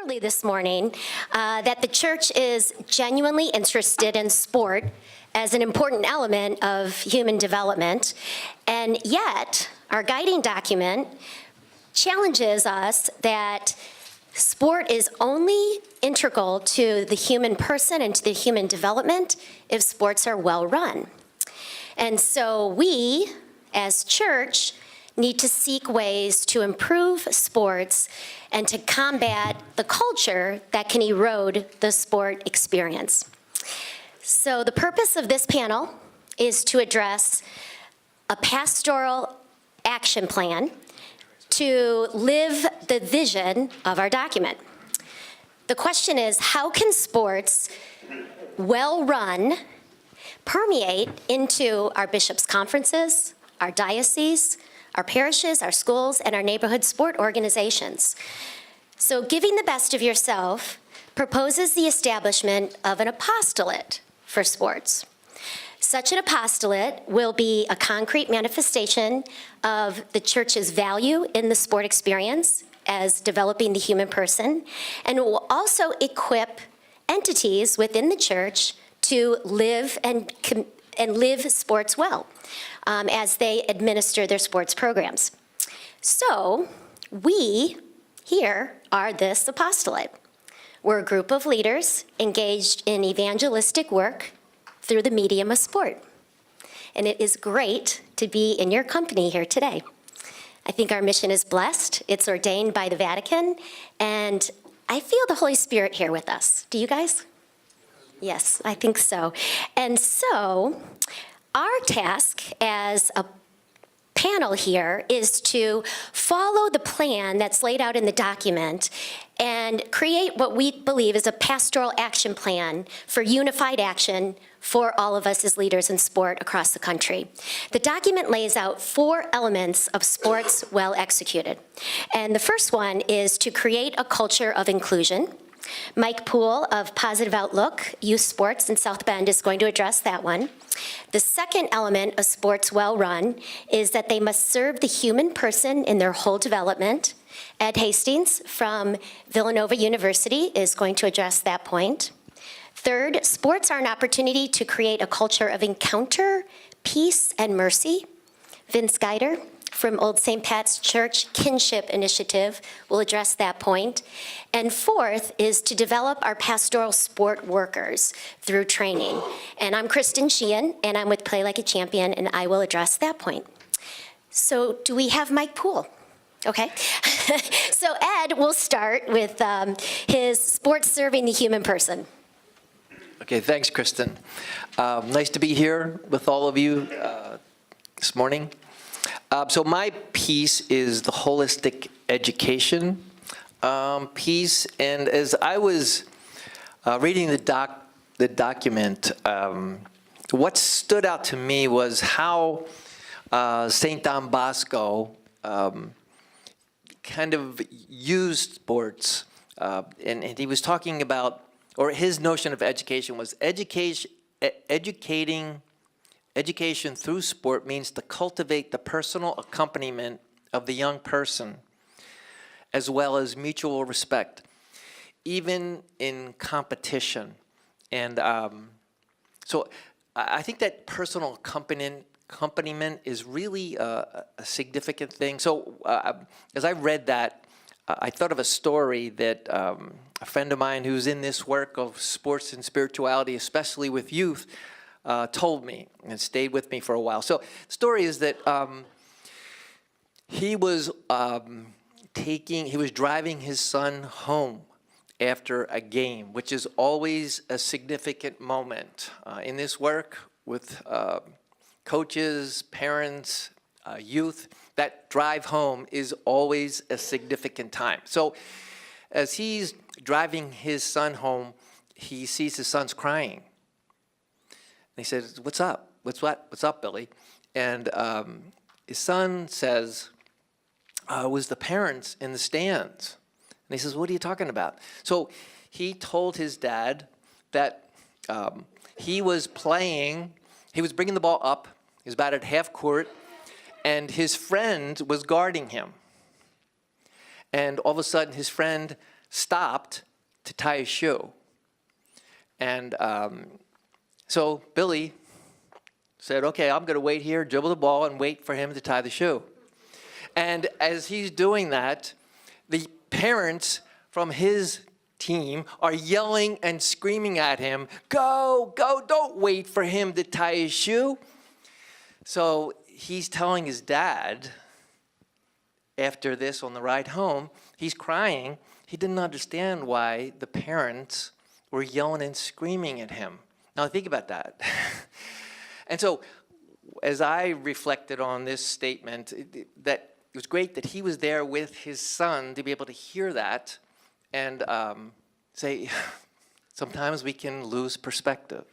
clearly this morning that the church is genuinely interested in sport as an important element of human development, and yet our guiding document challenges us that sport is only integral to the human person and to the human development if sports are well run. And so we, as church, need to seek ways to improve sports and to combat the culture that can erode the sport experience. So the purpose of this panel is to address a pastoral action plan to live the vision of our document. The question is, how can sports, well run, permeate into our bishops' conferences, our dioceses, our parishes, our schools, and our neighborhood sport organizations? So Giving the Best of Yourself proposes the establishment of an apostolate for sports. Such an apostolate will be a concrete manifestation of the church's value in the sport experience as developing the human person, and it will also equip entities within the church to live and live sports well as they administer their sports programs. So we here are this apostolate. We're a group of leaders engaged in evangelistic work through the medium of sport. And it is great to be in your company here today. I think our mission is blessed. It's ordained by the Vatican, and I feel the Holy Spirit here with us. Do you guys? Yes, I think so. And so our task as a panel here is to follow the plan that's laid out in the document and create what we believe is a pastoral action plan for unified action for all of us as leaders in sport across the country. The document lays out 4 elements of sports well executed. And the first one is to create a culture of inclusion. Mike Poole of Positive Outlook, Youth Sports in South Bend, is going to address that one. The second element of sports well run is that they must serve the human person in their whole development. Ed Hastings from Villanova University is going to address that point. Third, sports are an opportunity to create a culture of encounter, peace, and mercy. Vince Geider from Old St. Pat's Church Kinship Initiative will address that point. And fourth is to develop our pastoral sport workers through training. And I'm Kristin Sheehan, and I'm with Play Like a Champion, and I will address that point. So do we have Mike Poole? Okay. So Ed will start with his sports serving the human person. Okay, thanks, Kristin. Nice to be here with all of you this morning. So my piece is the holistic education piece, and as I was reading the document, what stood out to me was how St. Don Bosco kind of used sports, and he was talking about, or his notion of education was education through sport means to cultivate the personal accompaniment of the young person, as well as mutual respect, even in competition. And so I think that personal accompaniment is really a significant thing. So as I read that, I thought of a story that a friend of mine who's in this work of sports and spirituality, especially with youth, told me and stayed with me for a while. So the story is that he was driving his son home after a game, which is always a significant moment in this work with coaches, parents, youth. That drive home is always a significant time. So as he's driving his son home, he sees his son's crying. And he says, "What's up? What's up, Billy?" And his son says, "It was the parents in the stands." And he says, "What are you talking about?" So he told his dad that he was bringing the ball up. He was about at half court, and his friend was guarding him. And all of a sudden, his friend stopped to tie his shoe. And so Billy said, okay, I'm going to wait here, dribble the ball, and wait for him to tie the shoe. And as he's doing that, the parents from his team are yelling and screaming at him, go, go, don't wait for him to tie his shoe. So he's telling his dad, after this on the ride home, he's crying. He didn't understand why the parents were yelling and screaming at him. Now think about that. And so as I reflected on this statement, that it was great that he was there with his son to be able to hear that and say, sometimes we can lose perspective.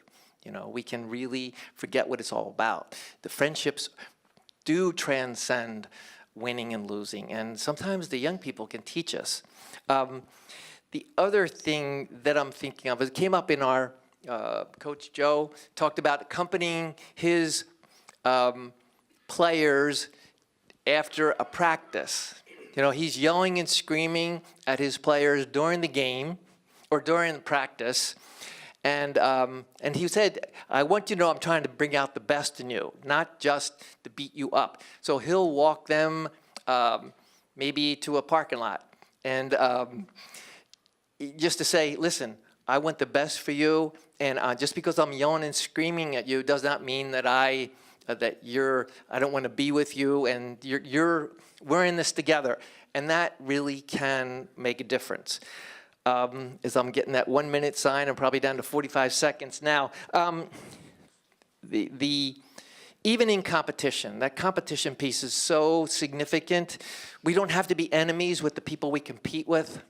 You know, we can really forget what it's all about. The friendships do transcend winning and losing, and sometimes the young people can teach us. The other thing that I'm thinking of, it came up in our, Coach Joe talked about accompanying his players after a practice. You know, he's yelling and screaming at his players during the game or during the practice. And he said, I want you to know I'm trying to bring out the best in you, not just to beat you up. So he'll walk them maybe to a parking lot and just to say, listen, I want the best for you, and just because I'm yelling and screaming at you does not mean that I don't want to be with you, and we're in this together. And that really can make a difference. As I'm getting that 1 minute sign, I'm probably down to 45 seconds now. Even in competition, that competition piece is so significant. We don't have to be enemies with the people we compete with.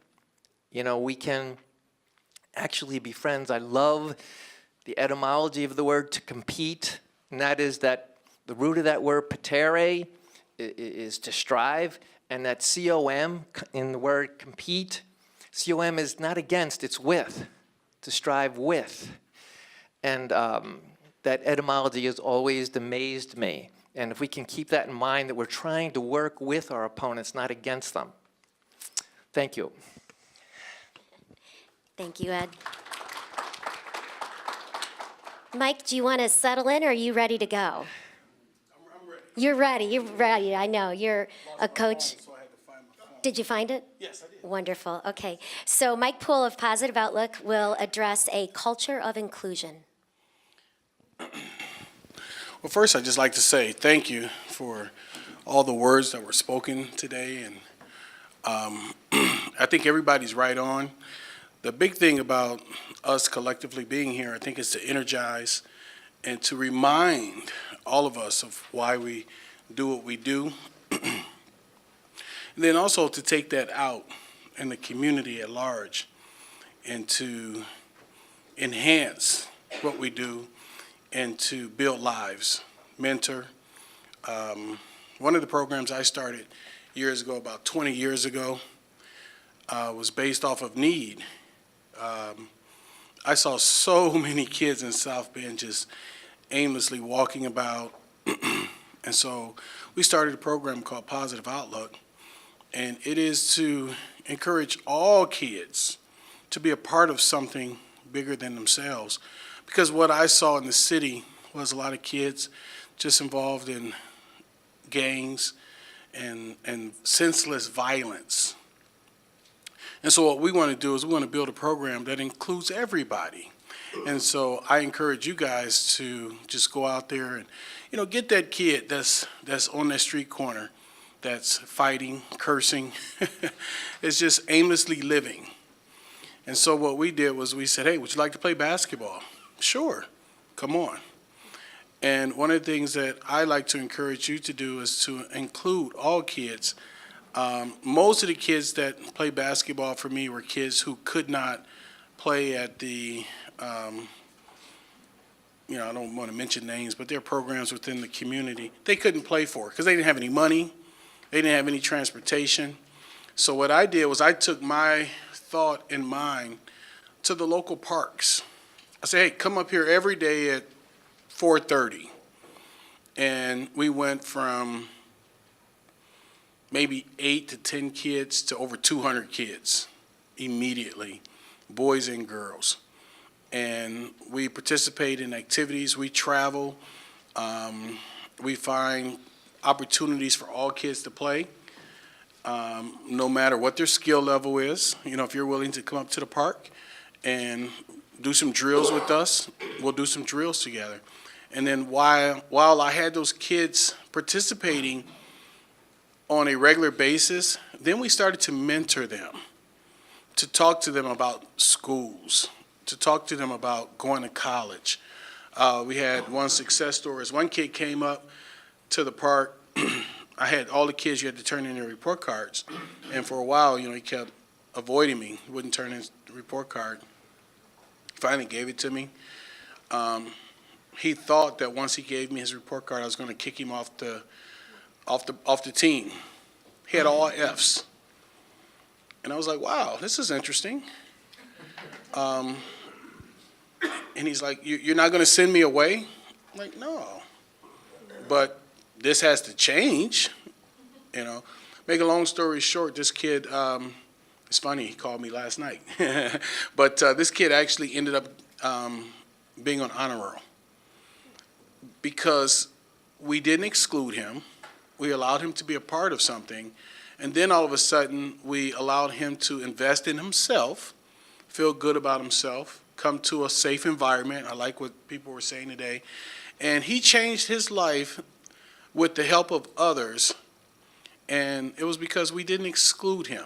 You know, we can actually be friends. I love the etymology of the word to compete, and that is that the root of that word, patere, is to strive, and that C-O-M in the word compete, C-O-M is not against, it's with, to strive with. And that etymology has always amazed me. And if we can keep that in mind, that we're trying to work with our opponents, not against them. Thank you. Thank you, Ed. Mike, do you want to settle in, or are you ready to go? I'm ready. You're ready. You're ready. I know. You're a coach. So I had to find my phone. Did you find it? Yes, I did. Wonderful. Okay. So Mike Poole of Positive Outlook will address a culture of inclusion. Well, first, I'd just like to say thank you for all the words that were spoken today. And I think everybody's right on. The big thing about us collectively being here, I think, is to energize and to remind all of us of why we do what we do. And then also to take that out in the community at large and to enhance what we do and to build lives, mentor. One of the programs I started years ago, about 20 years ago, was based off of need. I saw so many kids in South Bend just aimlessly walking about. And so we started a program called Positive Outlook, and it is to encourage all kids to be a part of something bigger than themselves. Because what I saw in the city was a lot of kids just involved in gangs and senseless violence. And so what we want to do is we want to build a program that includes everybody. And so I encourage you guys to just go out there and, get that kid that's on that street corner, that's fighting, cursing, it's just aimlessly living. And so what we did was we said, hey, would you like to play basketball? Sure, come on. And one of the things that I like to encourage you to do is to include all kids. Most of the kids that play basketball for me were kids who could not play at the, I don't want to mention names, but there are programs within the community they couldn't play for because they didn't have any money, they didn't have any transportation. So what I did was I took my thought and mind to the local parks. I said, hey, come up here every day at 4:30. And we went from maybe 8 to 10 kids to over 200 kids, immediately, boys and girls. And we participate in activities, we travel, we find opportunities for all kids to play, no matter what their skill level is. You know, if you're willing to come up to the park and do some drills with us, we'll do some drills together. And then while I had those kids participating on a regular basis, then we started to mentor them, to talk to them about schools, to talk to them about going to college. We had one success story. One kid came up to the park. I had all the kids, you had to turn in their report cards. And for a while, you know, he kept avoiding me. He wouldn't turn in his report card. Finally gave it to me. He thought that once he gave me his report card, I was going to kick him off the team. He had all Fs. And I was like, wow, this is interesting. And he's like, you're not going to send me away? I'm like, no. But this has to change, you know. Make a long story short, this kid, it's funny, he called me last night. But this kid actually ended up being on honor roll because we didn't exclude him. We allowed him to be a part of something. And then all of a sudden, we allowed him to invest in himself, feel good about himself, come to a safe environment. I like what people were saying today. And he changed his life with the help of others. And it was because we didn't exclude him.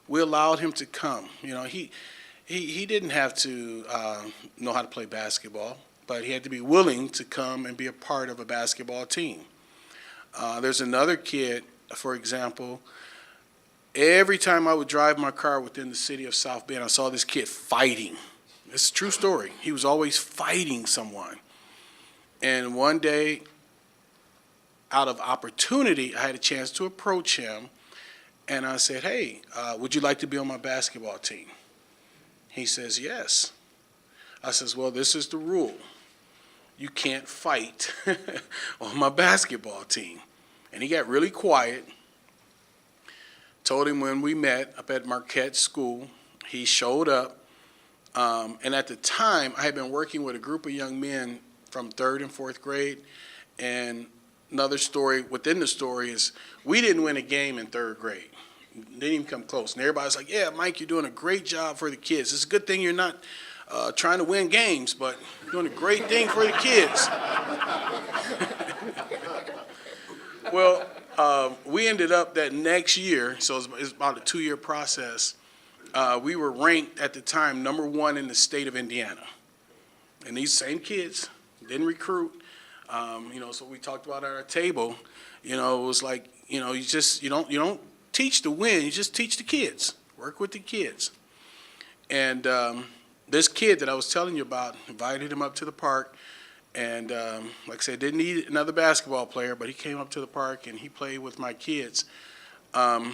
We allowed him to come. You know, he didn't have to know how to play basketball, but he had to be willing to come and be a part of a basketball team. There's another kid, for example, every time I would drive my car within the city of South Bend, I saw this kid fighting. It's a true story. He was always fighting someone. And one day, out of opportunity, I had a chance to approach him, and I said, hey, would you like to be on my basketball team? He says, yes. I says, well, this is the rule. You can't fight on my basketball team. And he got really quiet. Told him when we met up at Marquette School, he showed up. And at the time, I had been working with a group of young men from 3rd and 4th grade. And another story within the story is we didn't win a game in 3rd grade. Didn't even come close. And everybody's like, yeah, Mike, you're doing a great job for the kids. It's a good thing you're not trying to win games, but you're doing a great thing for the kids. Well, we ended up that next year, so it's about a 2-year process. We were ranked at the time #1 in the state of Indiana. And these same kids didn't recruit. You know, so we talked about at our table. You know, it was like, you know, you don't teach to win. You just teach the kids. Work with the kids. And this kid that I was telling you about, invited him up to the park. And like I said, didn't need another basketball player, but he came up to the park and he played with my kids. None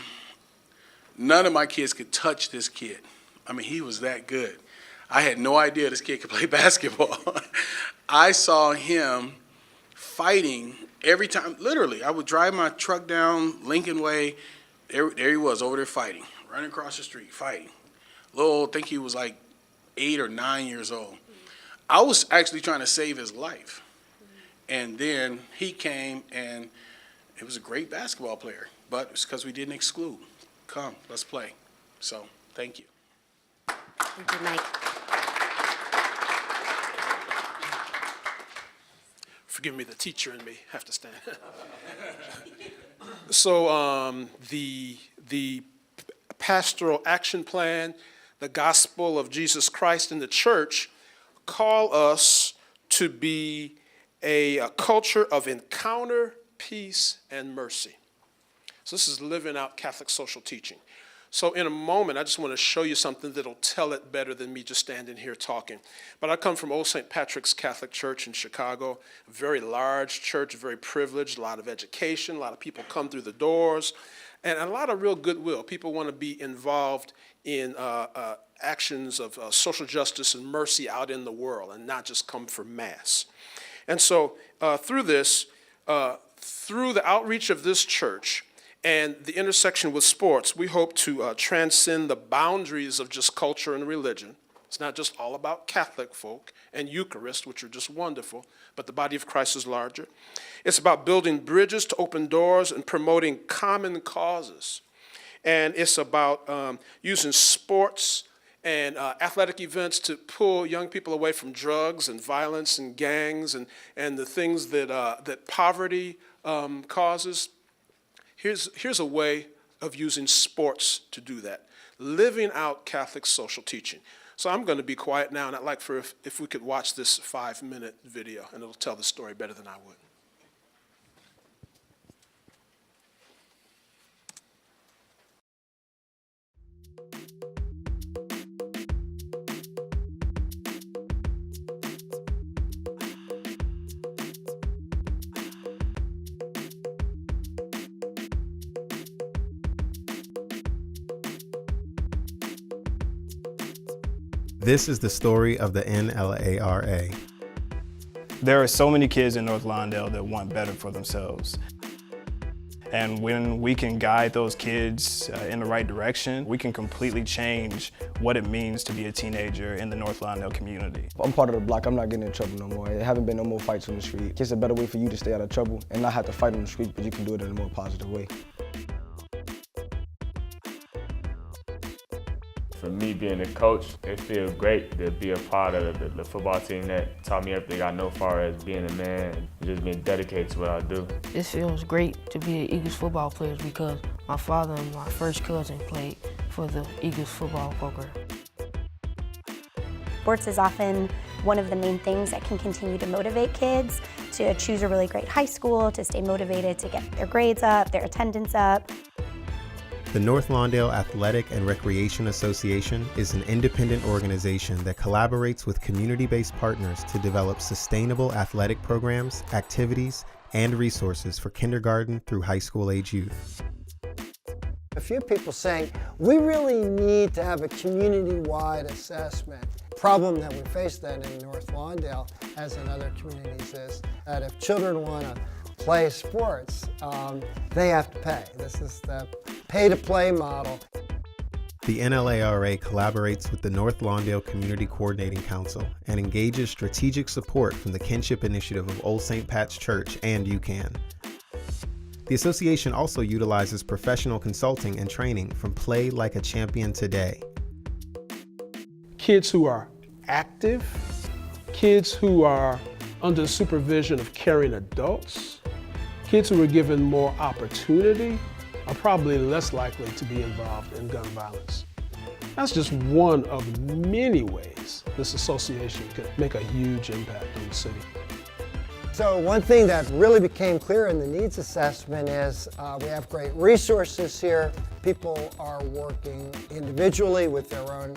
of my kids could touch this kid. I mean, he was that good. I had no idea this kid could play basketball. I saw him fighting every time. Literally, I would drive my truck down Lincoln Way. There he was over there fighting, running across the street, fighting. I think he was like 8 or 9 years old. I was actually trying to save his life. And then he came, and he was a great basketball player, but it's because we didn't exclude. Come, let's play. So, thank you. Thank you, Mike. Forgive me, the teacher in me have to stand. So the pastoral action plan, the gospel of Jesus Christ in the church, call us to be a culture of encounter, peace, and mercy. So this is living out Catholic social teaching. So in a moment, I just want to show you something that'll tell it better than me just standing here talking. But I come from Old St. Patrick's Catholic Church in Chicago, a very large church, very privileged, a lot of education, a lot of people come through the doors, and a lot of real goodwill. People want to be involved in actions of social justice and mercy out in the world and not just come for mass. And so through the outreach of this church And the intersection with sports, we hope to transcend the boundaries of just culture and religion. It's not just all about Catholic folk and Eucharist, which are just wonderful, but the body of Christ is larger. It's about building bridges to open doors and promoting common causes. And it's about using sports and athletic events to pull young people away from drugs and violence and gangs and the things that poverty causes. Here's a way of using sports to do that, living out Catholic social teaching. So I'm going to be quiet now, and I'd like for if we could watch this 5-minute video, and it'll tell the story better than I would. This is the story of the NLARA. There are so many kids in North Lawndale that want better for themselves. And when we can guide those kids in the right direction, we can completely change what it means to be a teenager in the North Lawndale community. I'm part of the block. I'm not getting in trouble no more. There haven't been no more fights on the street. It's a better way for you to stay out of trouble and not have to fight on the street, but you can do it in a more positive way. For me being a coach, it feels great to be a part of the football team that taught me everything I know as far as being a man and just being dedicated to what I do. It feels great to be an Eagles football player because my father and my first cousin played for the Eagles football program. Sports is often one of the main things that can continue to motivate kids to choose a really great high school, to stay motivated, to get their grades up, their attendance up. The North Lawndale Athletic and Recreation Association is an independent organization that collaborates with community-based partners to develop sustainable athletic programs, activities, and resources for kindergarten through high school age youth. A few people saying, we really need to have a community-wide assessment. The problem that we face then in North Lawndale, as in other communities, is that if children want to play sports, they have to pay. This is the pay-to-play model. The NLARA collaborates with the North Lawndale Community Coordinating Council and engages strategic support from the Kinship Initiative of Old St. Pat's Church and UCAN. The association also utilizes professional consulting and training from Play Like a Champion Today. Kids who are active, kids who are under the supervision of caring adults, kids who are given more opportunity are probably less likely to be involved in gun violence. That's just one of many ways this association could make a huge impact on the city. So one thing that really became clear in the needs assessment is we have great resources here. People are working individually with their own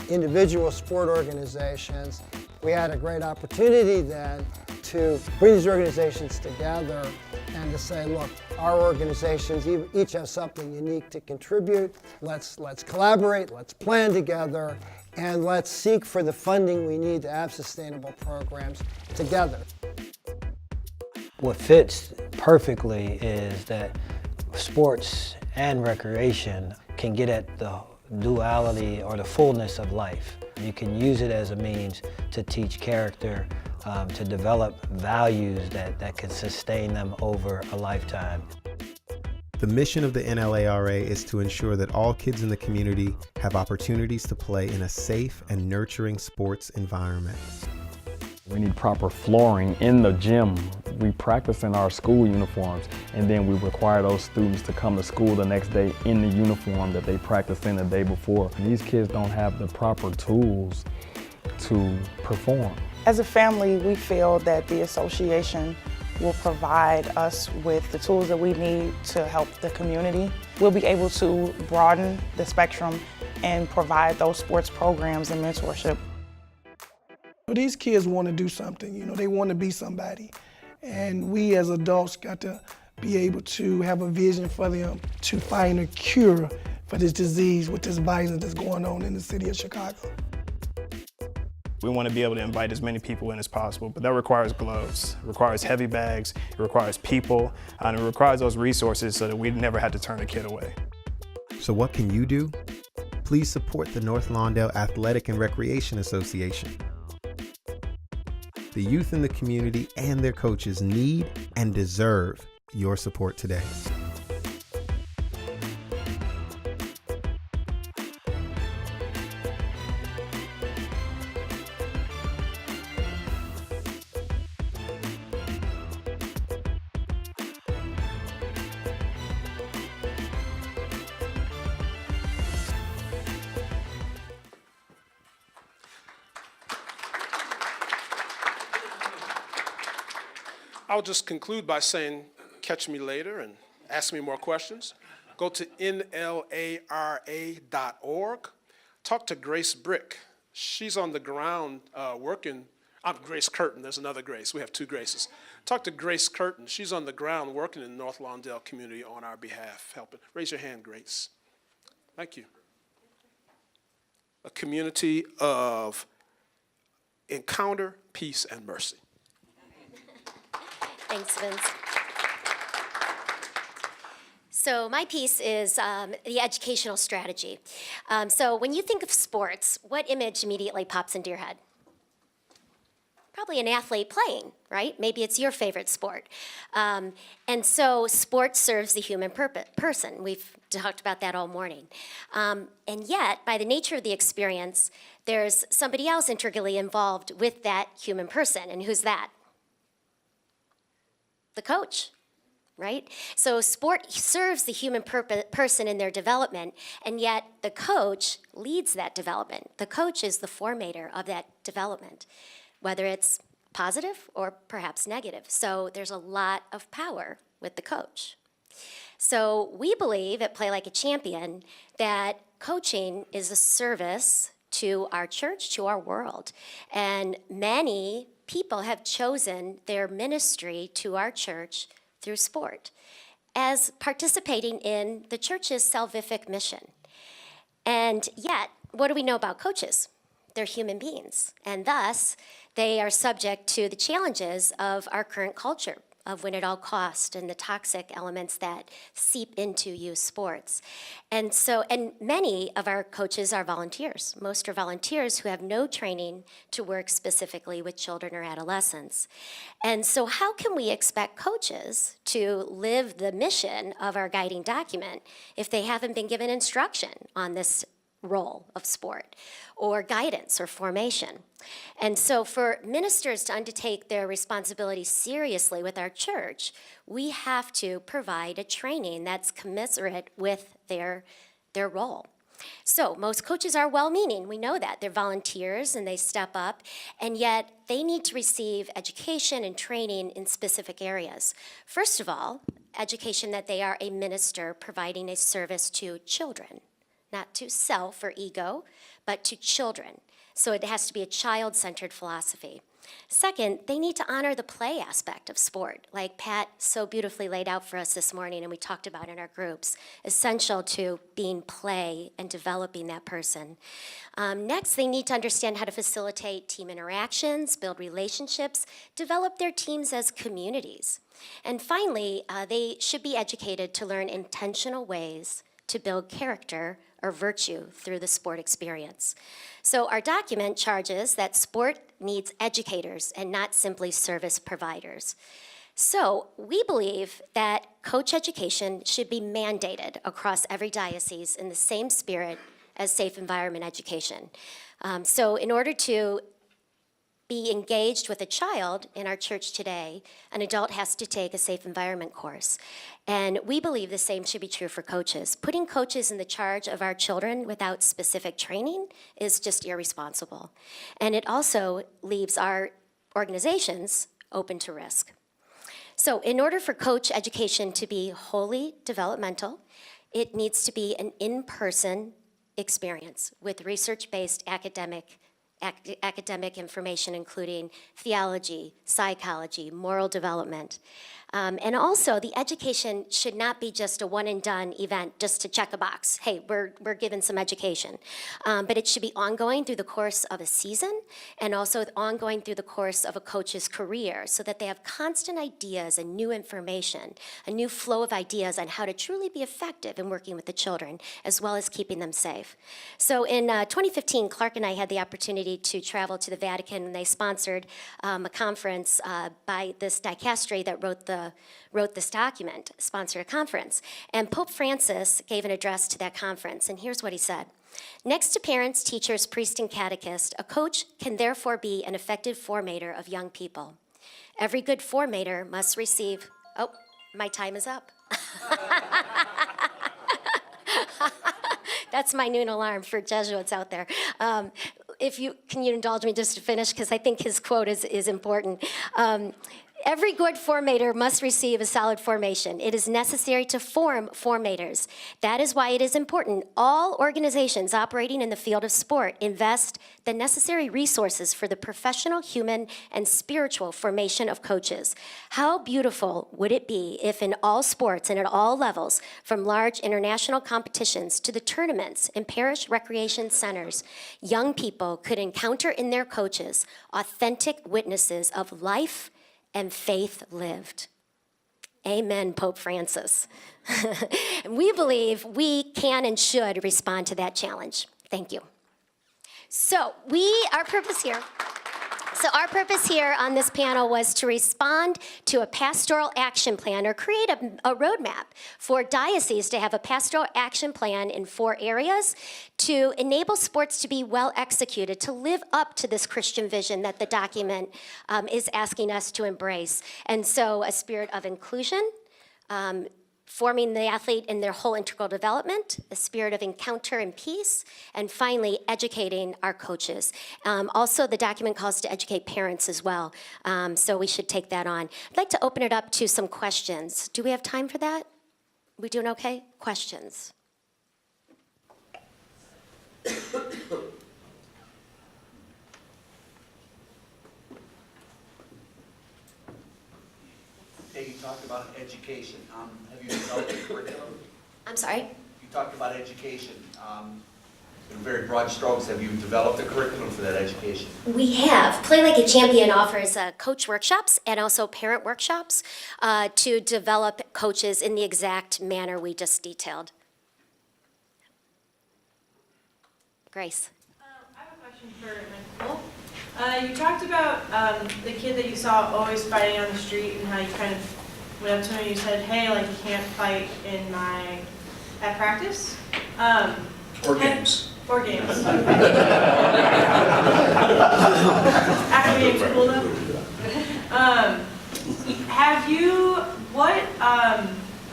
individual sport organizations. We had a great opportunity then to bring these organizations together and to say, look, our organizations each have something unique to contribute. Let's collaborate, let's plan together, and let's seek for the funding we need to have sustainable programs together. What fits perfectly is that sports and recreation can get at the duality or the fullness of life. You can use it as a means to teach character, to develop values that can sustain them over a lifetime. The mission of the NLARA is to ensure that all kids in the community have opportunities to play in a safe and nurturing sports environment. We need proper flooring in the gym. We practice in our school uniforms, and then we require those students to come to school the next day in the uniform that they practiced in the day before. These kids don't have the proper tools to perform. As a family, we feel that the association will provide us with the tools that we need to help the community. We'll be able to broaden the spectrum and provide those sports programs and mentorship. These kids want to do something, they want to be somebody. And we as adults got to be able to have a vision for them to find a cure for this disease with this violence that's going on in the city of Chicago. We want to be able to invite as many people in as possible, but that requires gloves, it requires heavy bags, it requires people, and it requires those resources so that we never had to turn a kid away. So what can you do? Please support the North Lawndale Athletic and Recreation Association. The youth in the community and their coaches need and deserve your support today. I'll just conclude by saying, catch me later and ask me more questions. Go to nlara.org. Talk to Grace Brick. She's on the ground working. I'm Grace Curtin. There's another Grace. We have two Graces. Talk to Grace Curtin. She's on the ground working in the North Lawndale community on our behalf, helping. Raise your hand, Grace. Thank you. A community of encounter, peace, and mercy. Thanks, Vince. So my piece is the educational strategy. So when you think of sports, what image immediately pops into your head? Probably an athlete playing, right? Maybe it's your favorite sport. And so sport serves the human person. We've talked about that all morning. And yet, by the nature of the experience, there's somebody else integrally involved with that human person. And who's that? The coach, right? So sport serves the human person in their development, and yet the coach leads that development. The coach is the formator of that development, whether it's positive or perhaps negative. So there's a lot of power with the coach. So we believe at Play Like a Champion that coaching is a service to our church, to our world, and many people have chosen their ministry to our church through sport as participating in the church's salvific mission. And yet, what do we know about coaches? They're human beings, and thus they are subject to the challenges of our current culture, of win at all cost and the toxic elements that seep into youth sports. And many of our coaches are volunteers. Most are volunteers who have no training to work specifically with children or adolescents. And so how can we expect coaches to live the mission of our guiding document if they haven't been given instruction on this role of sport or guidance or formation? And so for ministers to undertake their responsibility seriously with our church, we have to provide a training that's commensurate with their role. So most coaches are well-meaning. We know that. They're volunteers and they step up, and yet they need to receive education and training in specific areas. First of all, education that they are a minister providing a service to children, not to self or ego, but to children. So it has to be a child-centered philosophy. Second, they need to honor the play aspect of sport, like Pat so beautifully laid out for us this morning and we talked about in our groups, essential to being play and developing that person. Next, they need to understand how to facilitate team interactions, build relationships, develop their teams as communities. And finally, they should be educated to learn intentional ways to build character or virtue through the sport experience. So our document charges that sport needs educators and not simply service providers. So we believe that coach education should be mandated across every diocese in the same spirit as safe environment education. So in order to be engaged with a child in our church today, an adult has to take a safe environment course. And we believe the same should be true for coaches. Putting coaches in the charge of our children without specific training is just irresponsible. And it also leaves our organizations open to risk. So in order for coach education to be wholly developmental, it needs to be an in-person experience with research-based academic information, including theology, psychology, moral development. And also, the education should not be just a one-and-done event, just to check a box. Hey, we're given some education. But it should be ongoing through the course of a season, and also ongoing through the course of a coach's career, so that they have constant ideas and new information, a new flow of ideas on how to truly be effective in working with the children, as well as keeping them safe. So in 2015, Clark and I had the opportunity to travel to the Vatican, and they sponsored a conference by this dicastery that wrote this document, sponsored a conference. And Pope Francis gave an address to that conference, and here's what he said. Next to parents, teachers, priests, and catechists, a coach can therefore be an effective formator of young people. Every good formator must receive, oh, my time is up. That's my noon alarm for Jesuits out there. Can you indulge me just to finish, because I think his quote is important. Every good formator must receive a solid formation. It is necessary to form formators. That is why it is important all organizations operating in the field of sport invest the necessary resources for the professional, human, and spiritual formation of coaches. How beautiful would it be if in all sports and at all levels, from large international competitions to the tournaments in parish recreation centers, young people could encounter in their coaches authentic witnesses of life and faith lived. Amen, Pope Francis. And we believe we can and should respond to that challenge. Thank you. So our purpose here on this panel was to respond to a pastoral action plan, or create a roadmap for dioceses to have a pastoral action plan in 4 areas to enable sports to be well executed, to live up to this Christian vision that the document is asking us to embrace. And so a spirit of inclusion, forming the athlete in their whole integral development, a spirit of encounter and peace, and finally, educating our coaches. Also, the document calls to educate parents as well, so we should take that on. I'd like to open it up to some questions. Do we have time for that? We doing okay? Questions? Hey, you talked about education. Have you developed a curriculum? I'm sorry? You talked about education. In very broad strokes, have you developed a curriculum for that education? We have. Play Like a Champion offers coach workshops and also parent workshops to develop coaches in the exact manner we just detailed. Grace. I have a question for Nicole. You talked about the kid that you saw always fighting on the street, and how you kind of went up to him and you said, hey, like, you can't fight at practice. Or games. Or games. After games are cool though.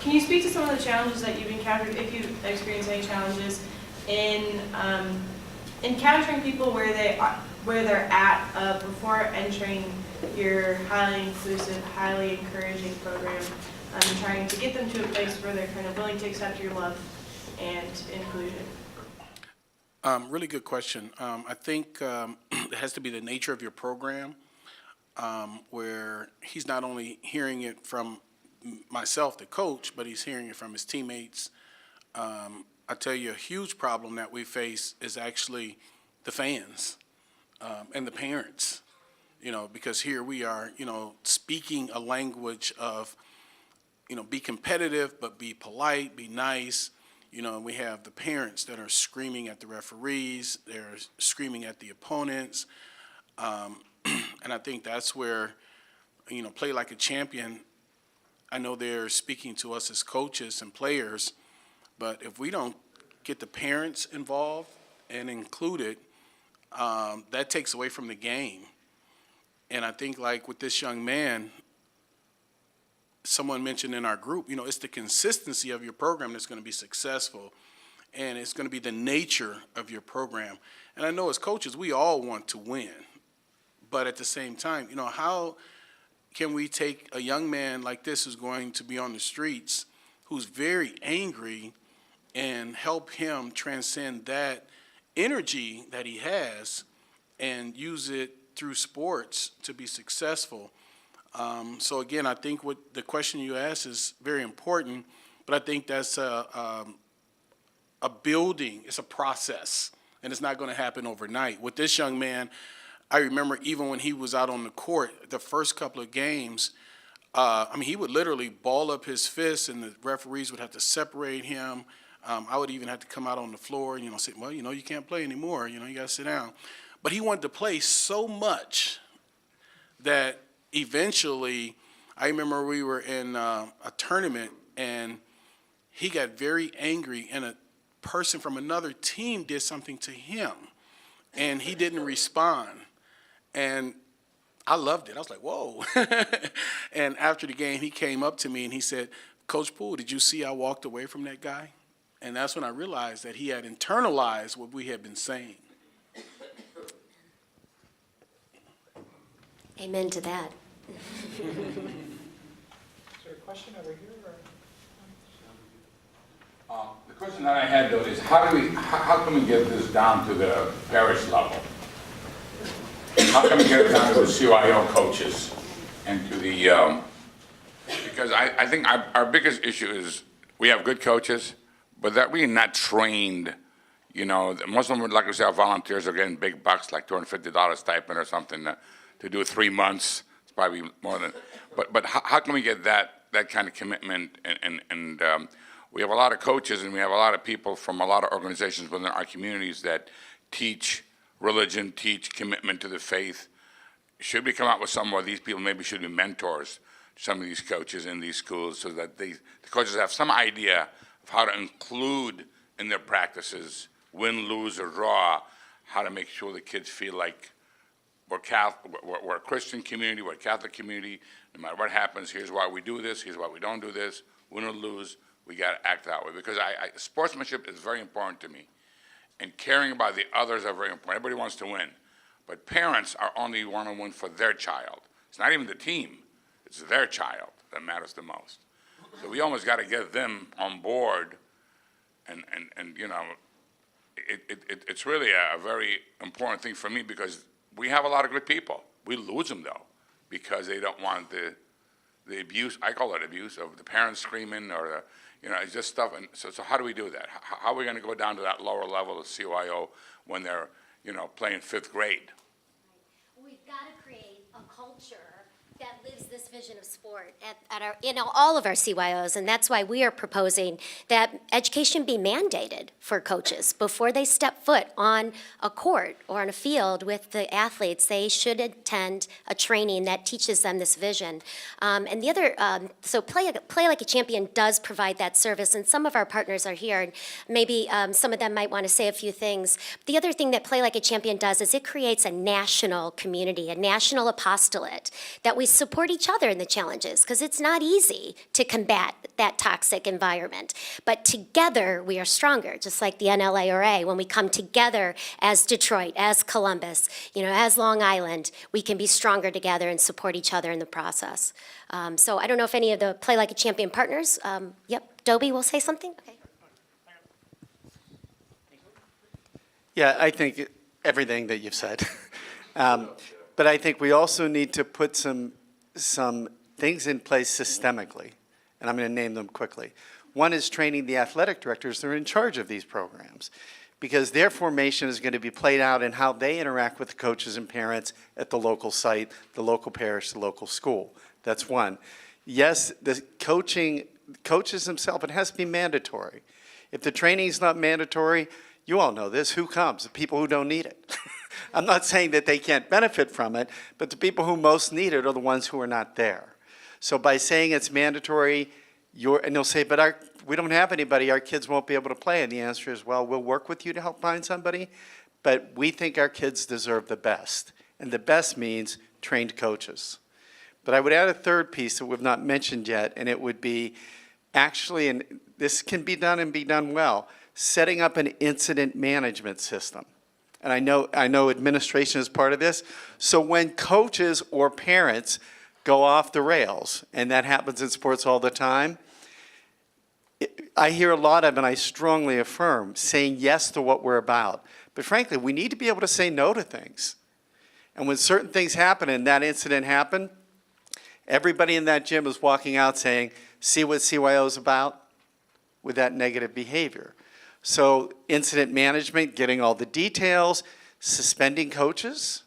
Can you speak to some of the challenges that you've encountered, if you've experienced any challenges in encountering people where they're at before entering your highly inclusive, highly encouraging program, and trying to get them to a place where they're kind of willing to accept your love and inclusion? Really good question. I think it has to be the nature of your program, where he's not only hearing it from myself, the coach, but he's hearing it from his teammates. I tell you, a huge problem that we face is actually the fans and the parents, because here we are, speaking a language of, be competitive, but be polite, be nice. We have the parents that are screaming at the referees, they're screaming at the opponents. And I think that's where, Play Like a Champion, I know they're speaking to us as coaches and players, but if we don't get the parents involved and included, that takes away from the game. And I think, like with this young man, someone mentioned in our group, it's the consistency of your program that's going to be successful, and it's going to be the nature of your program. And I know as coaches, we all want to win, but at the same time, how can we take a young man like this who's going to be on the streets, who's very angry, and help him transcend that energy that he has and use it through sports to be successful? So again, I think what the question you asked is very important, but I think that's a building, it's a process, and it's not going to happen overnight. With this young man, I remember even when he was out on the court, the first couple of games, he would literally ball up his fists, and the referees would have to separate him. I would even have to come out on the floor and, say, well, you can't play anymore. You got to sit down. But he wanted to play so much that eventually, I remember we were in a tournament, and he got very angry, and a person from another team did something to him, and he didn't respond. And I loved it. I was like, whoa. And after the game, he came up to me and he said, Coach Poole, did you see I walked away from that guy? And that's when I realized that he had internalized what we had been saying. Amen to that. Is there a question over here? The question that I had, though, is how can we get this down to the parish level? How can we get it down to the CYO coaches and to the, because I think our biggest issue is we have good coaches, but that we're not trained. Most of them, like I say, our volunteers are getting big bucks, like $250 stipend or something to do 3 months. It's probably more than, but how can we get that kind of commitment? And we have a lot of coaches, and we have a lot of people from a lot of organizations within our communities that teach religion, teach commitment to the faith. Should we come out with some more of these people? Maybe should be mentors to some of these coaches in these schools, so that the coaches have some idea of how to include in their practices, win, lose, or draw, how to make sure the kids feel like we're a Christian community, we're a Catholic community. No matter what happens, here's why we do this, here's why we don't do this. Win or lose, we got to act that way. Because sportsmanship is very important to me. And caring about the others are very important. Everybody wants to win. But parents are only want to win for their child. It's not even the team. It's their child that matters the most. So we almost got to get them on board. And it's really a very important thing for me, because we have a lot of good people. We lose them, though, because they don't want the abuse. I call it abuse of the parents screaming, or it's just stuff. And so how do we do that? How are we going to go down to that lower level of CYO when they're, playing 5th grade? We've got to create a culture that lives this vision of sport at our, all of our CYOs, and that's why we are proposing that education be mandated for coaches before they step foot on a court or on a field with the athletes. They should attend a training that teaches them this vision. And the other, so Play Like a Champion does provide that service, and some of our partners are here, and maybe some of them might want to say a few things. The other thing that Play Like a Champion does is it creates a national community, a national apostolate, that we support each other in the challenges, because it's not easy to combat that toxic environment. But together we are stronger, just like the NLARA. When we come together as Detroit, as Columbus, as Long Island, we can be stronger together and support each other in the process. So I don't know if any of the Play Like a Champion partners, Dobie will say something? Okay. Yeah, I think everything that you've said. But I think we also need to put some things in place systemically, and I'm going to name them quickly. One is training the athletic directors that are in charge of these programs, because their formation is going to be played out in how they interact with the coaches and parents at the local site, the local parish, the local school. That's one. Yes, the coaches themselves, it has to be mandatory. If the training is not mandatory, you all know this, who comes? The people who don't need it. I'm not saying that they can't benefit from it, but the people who most need it are the ones who are not there. So by saying it's mandatory, and they'll say, but we don't have anybody, our kids won't be able to play. And the answer is, well, we'll work with you to help find somebody, but we think our kids deserve the best. And the best means trained coaches. But I would add a third piece that we've not mentioned yet, and it would be actually, and this can be done and be done well, setting up an incident management system. And I know administration is part of this. So when coaches or parents go off the rails, and that happens in sports all the time, I hear a lot of, and I strongly affirm, saying yes to what we're about. But frankly, we need to be able to say no to things. And when certain things happen, and that incident happened, Everybody in that gym is walking out saying, see what CYO is about? With that negative behavior. So incident management, getting all the details, suspending coaches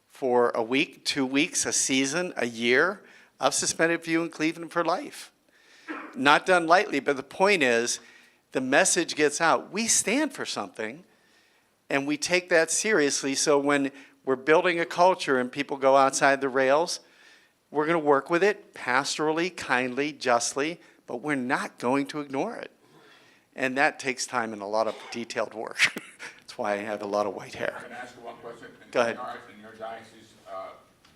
for a week, 2 weeks, a season, a year. I've suspended you in Cleveland for life. Not done lightly, but the point is, the message gets out. We stand for something, and we take that seriously. So when we're building a culture and people go outside the rails, we're going to work with it pastorally, kindly, justly, but we're not going to ignore it. And that takes time and a lot of detailed work. That's why I have a lot of white hair. Can I ask you one question? Go ahead. In your diocese,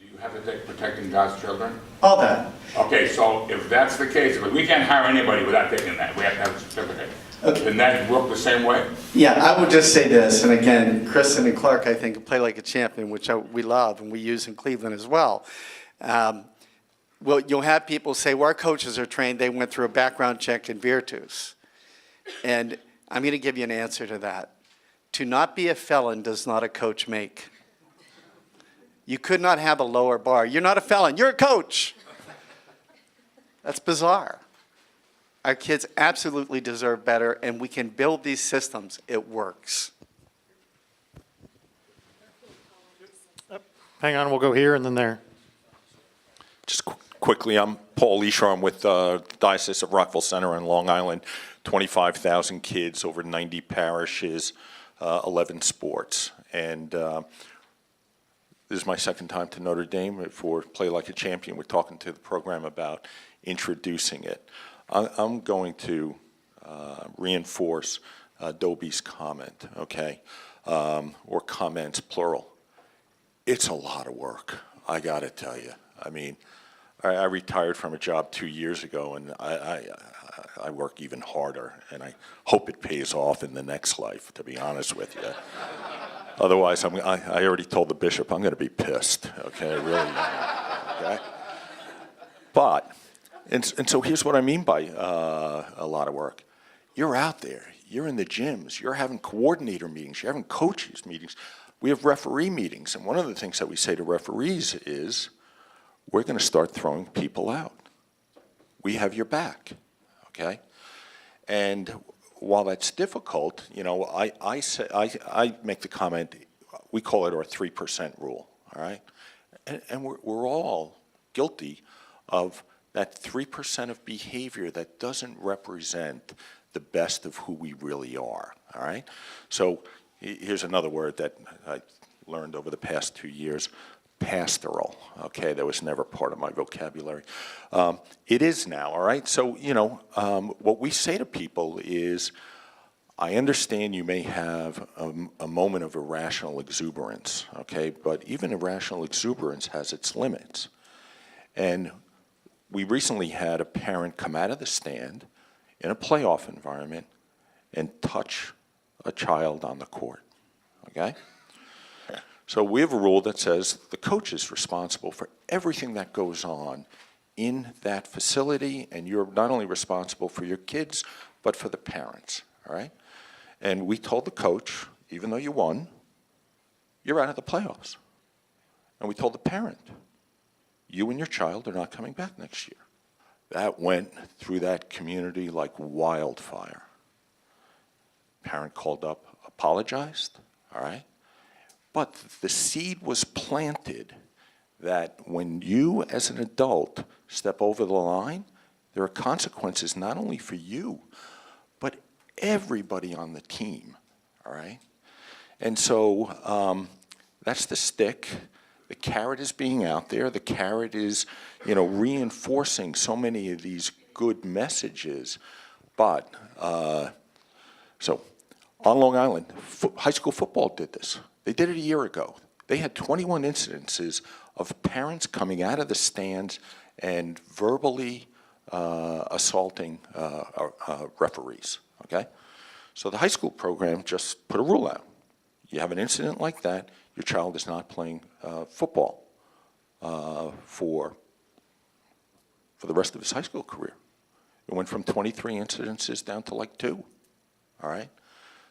do you hesitate protecting God's children? All that. Okay, so if that's the case, but we can't hire anybody without taking that. We have to have a certificate. Can that work the same way? Yeah, I would just say this, and again, Kristin and Clark, I think, play like a champion, which we love and we use in Cleveland as well. Well, you'll have people say, well, our coaches are trained, they went through a background check in Virtus. And I'm going to give you an answer to that. To not be a felon does not a coach make. You could not have a lower bar. You're not a felon, you're a coach. That's bizarre. Our kids absolutely deserve better, and we can build these systems. It works. Hang on, we'll go here and then there. Just quickly, I'm Paul Leisher. I'm with Diocese of Rockville Center on Long Island. 25,000 kids, over 90 parishes, 11 sports. And this is my second time to Notre Dame for Play Like a Champion. We're talking to the program about introducing it. I'm going to reinforce Dobie's comment, okay? Or comments, plural. It's a lot of work, I gotta tell you. I mean, I retired from a job 2 years ago, and I work even harder, and I hope it pays off in the next life, to be honest with you. Otherwise, I already told the bishop I'm going to be pissed, okay? I really am, okay? But, and so here's what I mean by a lot of work. You're out there. You're in the gyms. You're having coordinator meetings. You're having coaches meetings. We have referee meetings, and one of the things that we say to referees is, we're going to start throwing people out. We have your back, okay? And while that's difficult, you know, I make the comment, we call it our 3% rule, all right? And we're all guilty of that 3% of behavior that doesn't represent the best of who we really are, all right? So here's another word that I learned over the past 2 years, pastoral, okay? That was never part of my vocabulary. It is now, all right? So, you know, what we say to people is, I understand you may have a moment of irrational exuberance, okay? But even irrational exuberance has its limits. And we recently had a parent come out of the stand in a playoff environment and touch a child on the court, okay? So we have a rule that says the coach is responsible for everything that goes on in that facility, and you're not only responsible for your kids, but for the parents, all right? And we told the coach, even though you won, you're out of the playoffs. And we told the parent, you and your child are not coming back next year. That went through that community like wildfire. Parent called up, apologized, all right? But the seed was planted that when you as an adult step over the line, there are consequences not only for you, but everybody on the team, all right? And so that's the stick. The carrot is being out there. The carrot is, you know, reinforcing so many of these good messages. But, so on Long Island, high school football did this. They did it a year ago. They had 21 incidences of parents coming out of the stands and verbally assaulting referees, okay? So the high school program just put a rule out. You have an incident like that, your child is not playing football for the rest of his high school career. It went from 23 incidences down to like 2, all right?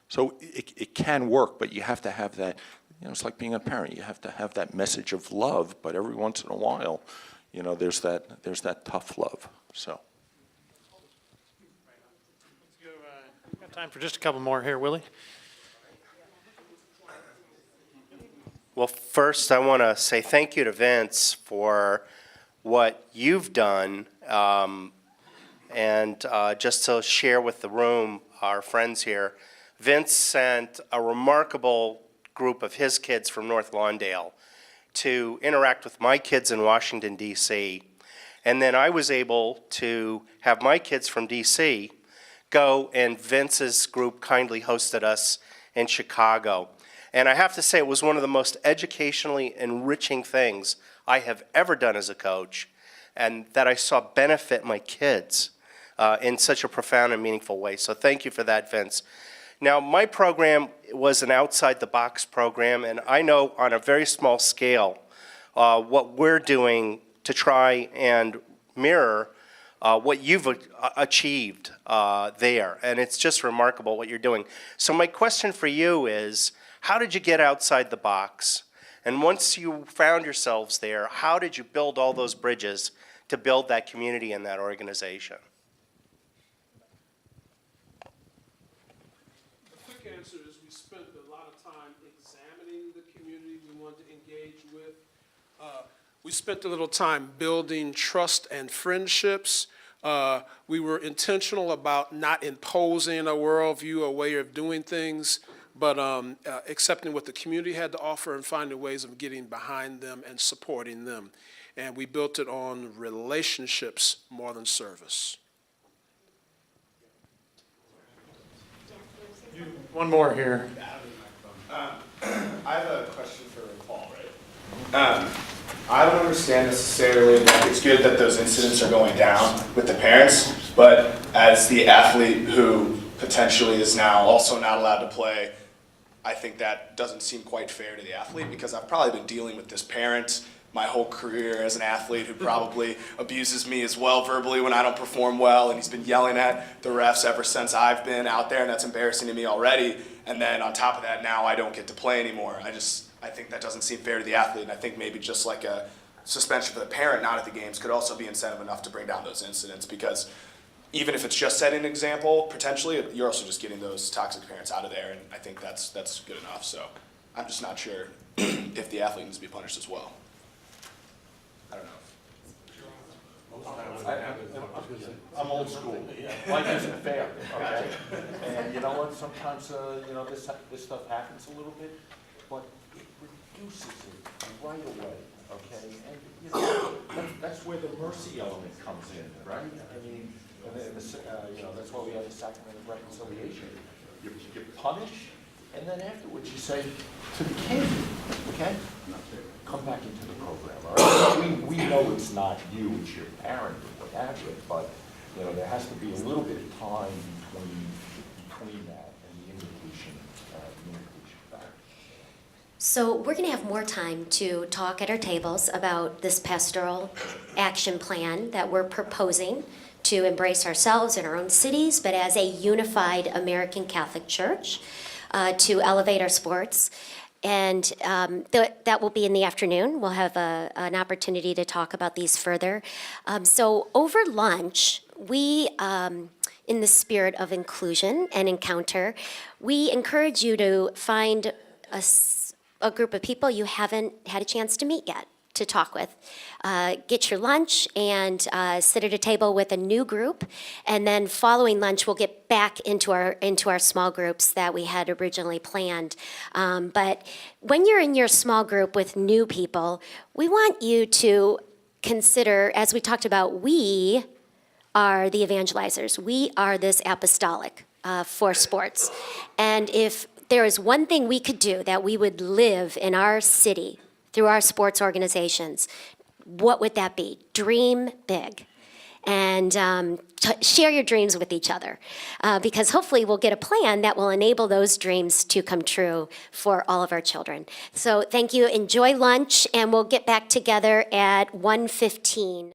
So it can work, but you have to have that, you know, it's like being a parent. You have to have that message of love, but every once in a while, there's that tough love. So. Got time for just a couple more here, Willie. Well, first I want to say thank you to Vince for what you've done, and just to share with the room, our friends here, Vince sent a remarkable group of his kids from North Lawndale to interact with my kids in Washington, D.C., and then I was able to have my kids from D.C. go, and Vince's group kindly hosted us in Chicago. And I have to say, it was one of the most educationally enriching things I have ever done as a coach, and that I saw benefit my kids in such a profound and meaningful way. So thank you for that, Vince. Now, my program was an outside-the-box program, and I know on a very small scale what we're doing to try and mirror what you've achieved there. And it's just remarkable what you're doing. So my question for you is, how did you get outside the box? And once you found yourselves there, how did you build all those bridges to build that community and that organization? The quick answer is we spent a lot of time examining the community we wanted to engage with. We spent a little time building trust and friendships. We were intentional about not imposing a worldview, a way of doing things, but accepting what the community had to offer and finding ways of getting behind them and supporting them. And we built it on relationships more than service. One more here. I have a question for Paul, right? I don't understand necessarily that it's good that those incidents are going down with the parents, but as the athlete who potentially is now also not allowed to play, I think that doesn't seem quite fair to the athlete, because I've probably been dealing with this parent my whole career as an athlete who probably abuses me as well verbally when I don't perform well, and he's been yelling at the refs ever since I've been out there, and that's embarrassing to me already. And then on top of that, now I don't get to play anymore. I think that doesn't seem fair to the athlete, and I think maybe just like a suspension for the parent not at the games could also be incentive enough to bring down those incidents, because even if it's just setting an example, potentially, you're also just getting those toxic parents out of there, and I think that's good enough. So I'm just not sure if the athlete needs to be punished as well. I don't know. I'm old school. Life isn't fair, okay? And you know what, sometimes, this stuff happens a little bit, but it reduces it right away, okay? And, that's where the mercy element comes in, right? I mean, that's why we have the sacrament of reconciliation. You punish, and then afterwards you say to the kid, okay, come back into the program, all right? We know it's not you, it's your parent or what have you, but there has to be a little bit of time between that and the invitation back. So we're going to have more time to talk at our tables about this pastoral action plan that we're proposing to embrace ourselves in our own cities, but as a unified American Catholic Church, to elevate our sports. And that will be in the afternoon. We'll have an opportunity to talk about these further. So over lunch, we, in the spirit of inclusion and encounter, we encourage you to find a group of people you haven't had a chance to meet yet, to talk with. Get your lunch and sit at a table with a new group, and then following lunch we'll get back into our small groups that we had originally planned. But when you're in your small group with new people, we want you to consider, as we talked about, we are the evangelizers. We are this apostolic for sports. And if there is one thing we could do that we would live in our city through our sports organizations, what would that be? Dream big. And share your dreams with each other, because hopefully we'll get a plan that will enable those dreams to come true for all of our children. So thank you, enjoy lunch, and we'll get back together at 1:15.